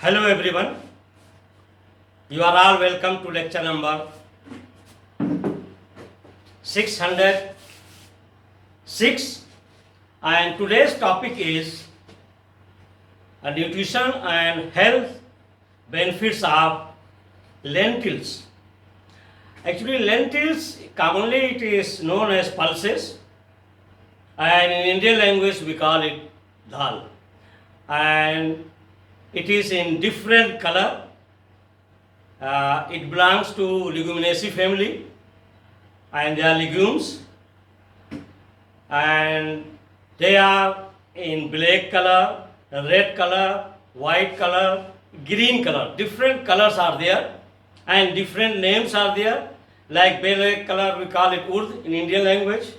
Hello everyone, you are all welcome to lecture number 606, and today's topic is nutrition and health benefits of lentils. Actually, lentils commonly it is known as pulses, and in Indian language we call it dal, and it is in different color. It belongs to leguminaceae family, and they are legumes, and they are in black color, red color, white color, green color. Different colors are there, and different names are there. Like black color we call it urd in Indian language,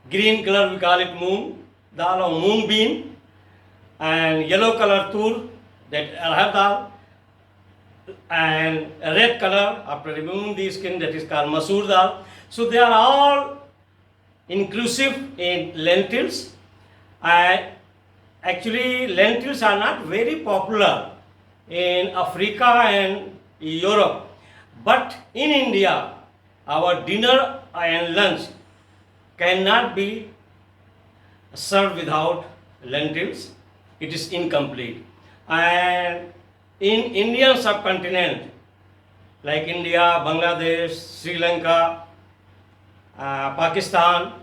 green color we call it moong dal or moong bean, and yellow color tur, that arhar dal, and red color after removing the skin, that is called masoor dal. So they are all inclusive in lentils. Actually, lentils are not very popular in Africa and Europe, but in India our dinner and lunch cannot be served without lentils. It is incomplete. And in Indian subcontinent like India, Bangladesh, Sri Lanka, Pakistan,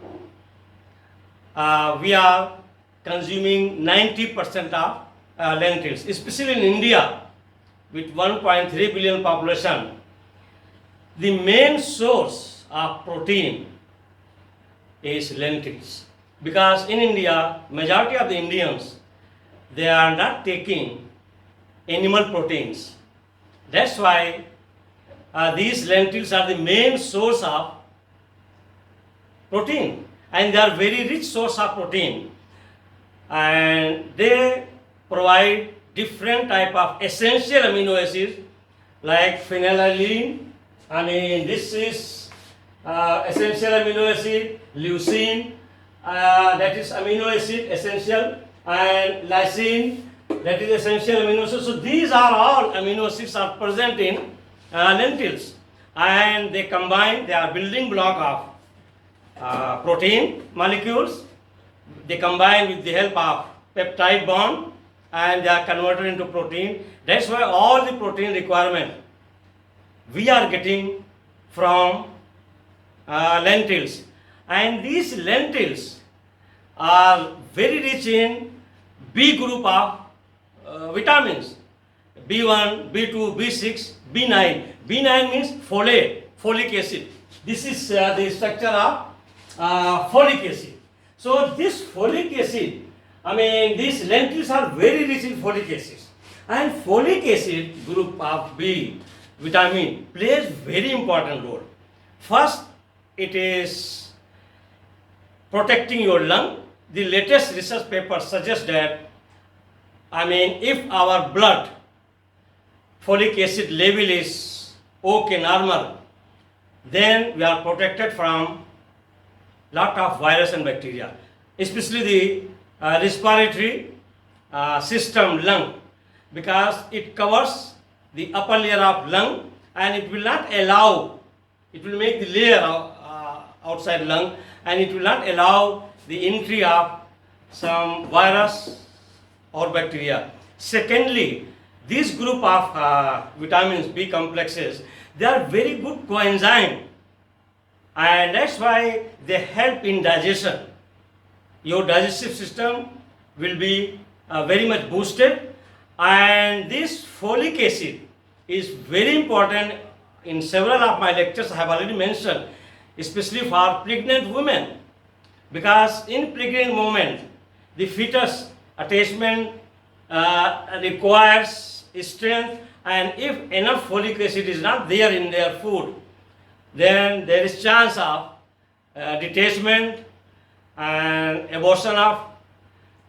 we are consuming 90% of lentils, especially in India with 1.3 billion population. The main source of protein is lentils, because in India majority of the Indians, they are not taking animal proteins. That's why these lentils are the main source of protein, and they are very rich source of protein, and they provide different type of essential amino acids like phenylalanine. I mean, this is essential amino acid, leucine, that is amino acid essential, and lysine, that is essential amino acid. So these are all amino acids are present in lentils, and they combine, they are building block of protein molecules. They combine with the help of peptide bond, and they are converted into protein. That's why all the protein requirement we are getting from lentils, and these lentils are very rich in B group of vitamins, B1, B2, B6, B9. B9 means folate, folic acid. This is the structure of folic acid. So this folic acid, I mean, these lentils are very rich in folic acid, and folic acid group of B vitamin plays very important role. First, it is protecting your lung. The latest research paper suggests that, I mean, if our blood folic acid level is okay, normal, then we are protected from lot of virus and bacteria, especially the respiratory system, lung, because it covers the upper layer of lung, and it will not allow, it will make the layer outside lung, and it will not allow the entry of some virus or bacteria. Secondly, this group of vitamins B complexes, they are very good coenzyme, and that's why they help in digestion. Your digestive system will be very much boosted, and this folic acid is very important. In several of my lectures I have already mentioned, especially for pregnant women, because in pregnant moment the fetus attachment requires strength, and if enough folic acid is not there in their food, then there is chance of detachment and abortion of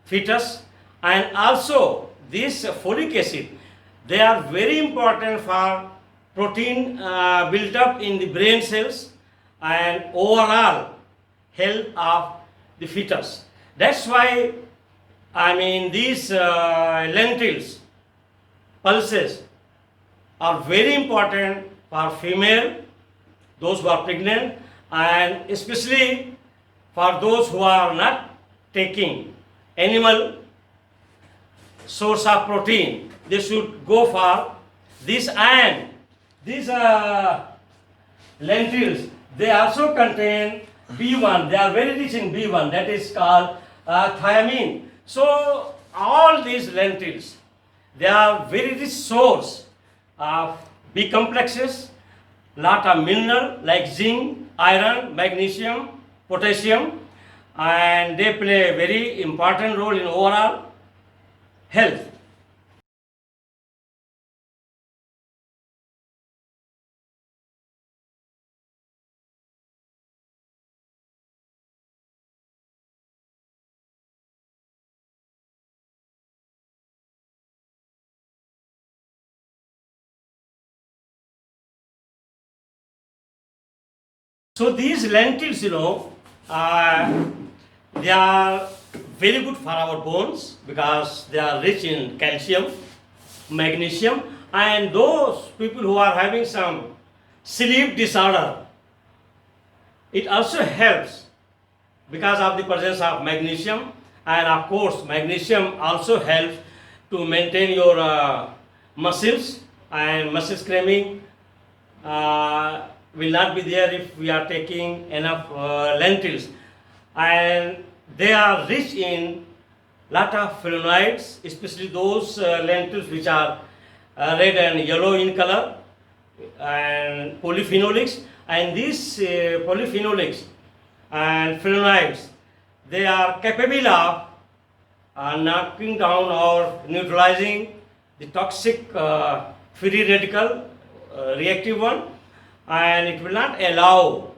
fetus. And also this folic acid, they are very important for protein built up in the brain cells and overall health of the fetus. That's why, I mean, these lentils pulses are very important for female, those who are pregnant, and especially for those who are not taking animal source of protein. They should go for this. And these lentils, they also contain B1. They are very rich in B1, that is called thiamine. So all these lentils, they are very rich source of B complexes, lot of mineral like zinc, iron, magnesium, potassium, and they play a very important role in overall health. So these lentils, they are very good for our bones because they are rich in calcium, magnesium, and those people who are having some sleep disorder, it also helps because of the presence of magnesium. And of course magnesium also helps to maintain your muscles, and muscles cramping will not be there if we are taking enough lentils. And they are rich in lot of flavonoids, especially those lentils which are red and yellow in color, and polyphenolics. And these polyphenolics and flavonoids, they are capable of knocking down or neutralizing the toxic free radical reactive one, and it will not allow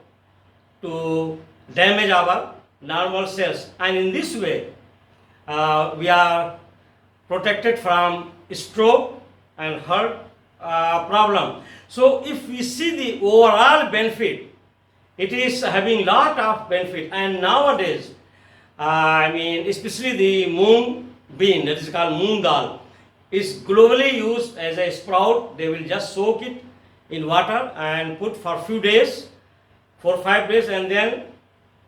to damage our normal cells. And in this way we are protected from stroke and heart problem. So if we see the overall benefit, it is having lot of benefit. And nowadays especially the moong bean, that is called moong dal, is globally used as a sprout. They will just soak it in water and put for few days, 4 or 5 days, and then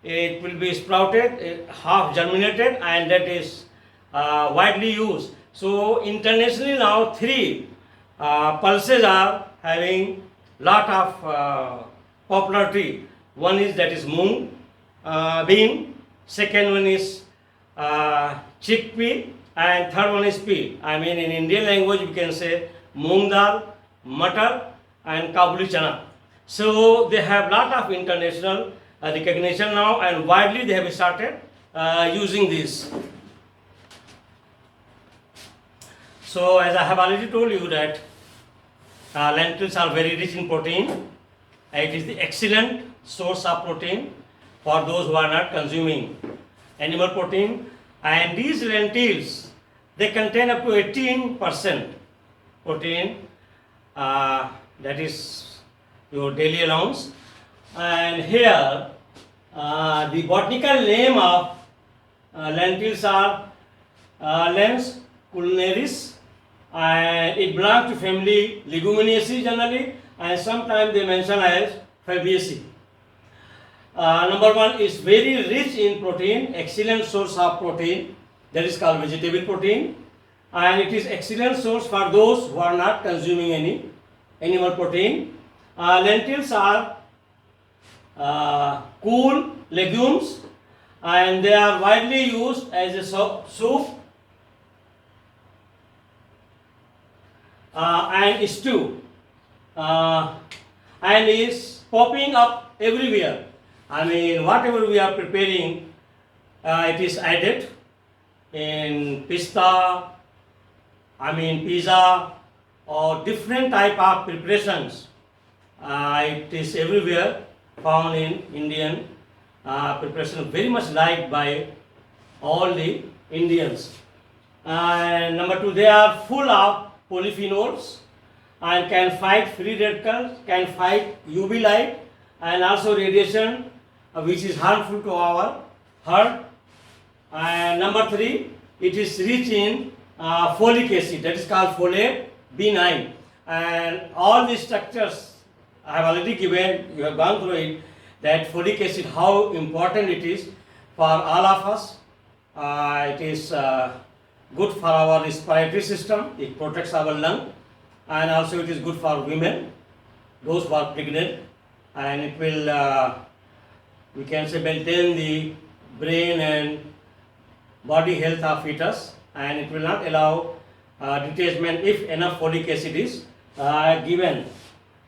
it will be sprouted, half germinated, and that is widely used. So internationally now 3 pulses are having lot of popularity. One is that is moong bean, second one is chickpea, and third one is pea. In Indian language we can say moong dal, matar, and kabuli chana. So they have lot of international recognition now, and widely they have started using this. So as I have already told you that lentils are very rich in protein. It is the excellent source of protein for those who are not consuming animal protein. And these lentils, they contain up to 18% protein, that is your daily allowance. And here the botanical name of lentils are Lens culinaris, and it belongs to family Leguminosae generally, and sometimes they mention as Fabaceae. Number 1 is very rich in protein, excellent source of protein, that is called vegetable protein, and it is excellent source for those who are not consuming any animal protein. Lentils are cool legumes, and they are widely used as a soup and stew, and is popping up everywhere. Whatever we are preparing, it is added in pizza, pizza, or different type of preparations. It is everywhere found in Indian preparation, very much liked by all the Indians. And number 2, they are full of polyphenols and can fight free radicals, can fight UV light and also radiation, which is harmful to our heart. And number 3, it is rich in folic acid, that is called folate, B9, and all these structures I have already given, you have gone through it, that folic acid, how important it is for all of us. It is good for our respiratory system, it protects our lung, and also it is good for women, those who are pregnant, and it will, we can say, maintain the brain and body health of fetus, and it will not allow detachment if enough folic acid is given.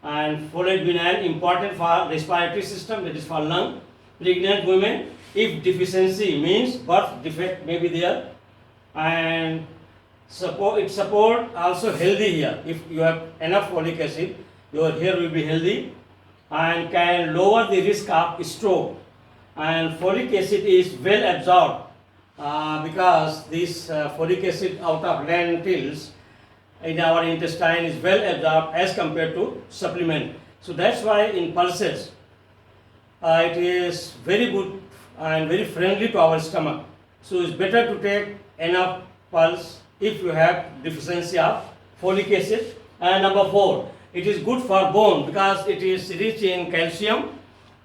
And folate B9 important for respiratory system, that is for lung. Pregnant women, if deficiency means birth defect may be there, and it support also healthy hair. If you have enough folic acid, your hair will be healthy and can lower the risk of stroke. And folic acid is well absorbed because this folic acid out of lentils in our intestine is well absorbed as compared to supplement. So that's why in pulses it is very good and very friendly to our stomach. So it's better to take enough pulse if you have deficiency of folic acid. And number 4, it is good for bone because it is rich in calcium,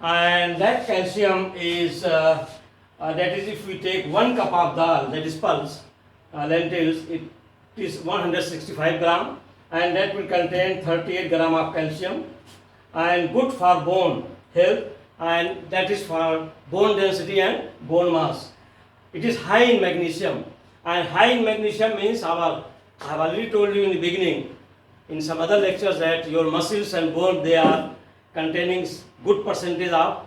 and that calcium is that is, if we take 1 cup of dal, that is pulse, lentils, it is 165 gram, and that will contain 38 gram of calcium, and good for bone health, and that is for bone density and bone mass. It is high in magnesium, and high in magnesium means I have already told you in the beginning in some other lectures that your muscles and bone, they are containing good percentage of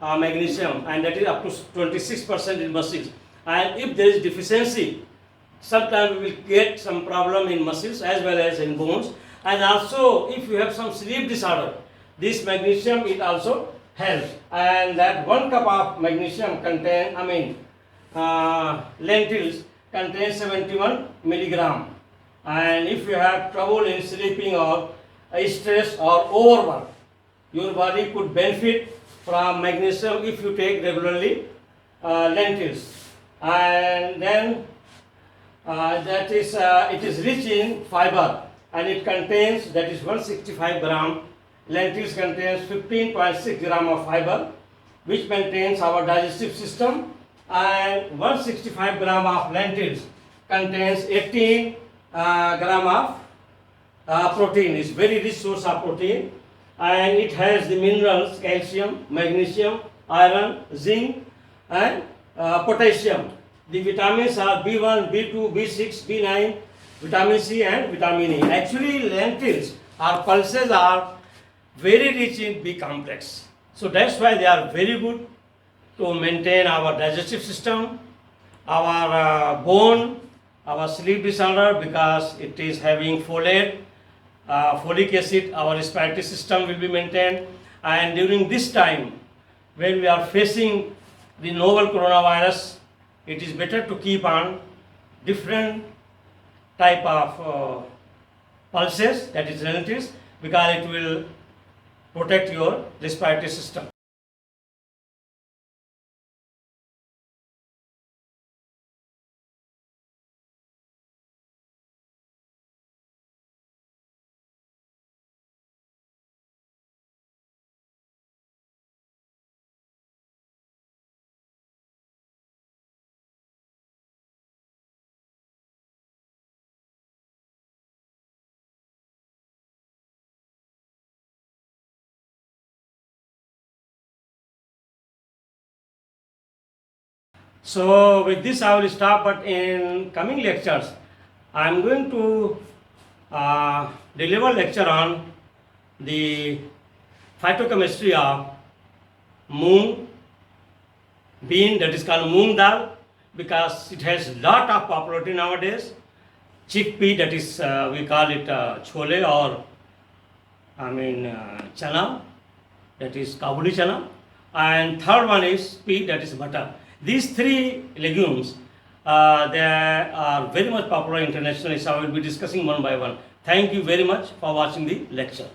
magnesium, and that is up to 26% in muscles. And if there is deficiency, sometimes we will get some problem in muscles as well as in bones. And also if you have some sleep disorder, this magnesium it also helps. And that 1 cup of magnesium contain, lentils contain 71 milligram. And if you have trouble in sleeping or stress or overwork, your body could benefit from magnesium if you take regularly lentils. And then it is rich in fiber, and it contains, that is 165 gram. Lentils contains 15.6 gram of fiber, which maintains our digestive system, and 165 gram of lentils contains 18 gram of protein. It's very rich source of protein, and it has the minerals calcium, magnesium, iron, zinc, and potassium. The vitamins are B1, B2, B6, B9, vitamin C, and vitamin E. Actually, lentils or pulses are very rich in B complex. So that's why they are very good to maintain our digestive system, our bone, our sleep disorder, because it is having folate, folic acid, our respiratory system will be maintained. And during this time, when we are facing the novel coronavirus, it is better to keep on different type of pulses, that is lentils, because it will protect your respiratory system. So with this I will stop, but in coming lectures I am going to deliver lecture on the phytochemistry of moong bean, that is called moong dal, because it has lot of popularity nowadays. Chickpea, that is we call it chole, or chana, that is kabuli chana, and third one is pea, that is butter. These 3 legumes, they are very much popular internationally, so I will be discussing one by one. Thank you very much for watching the lecture.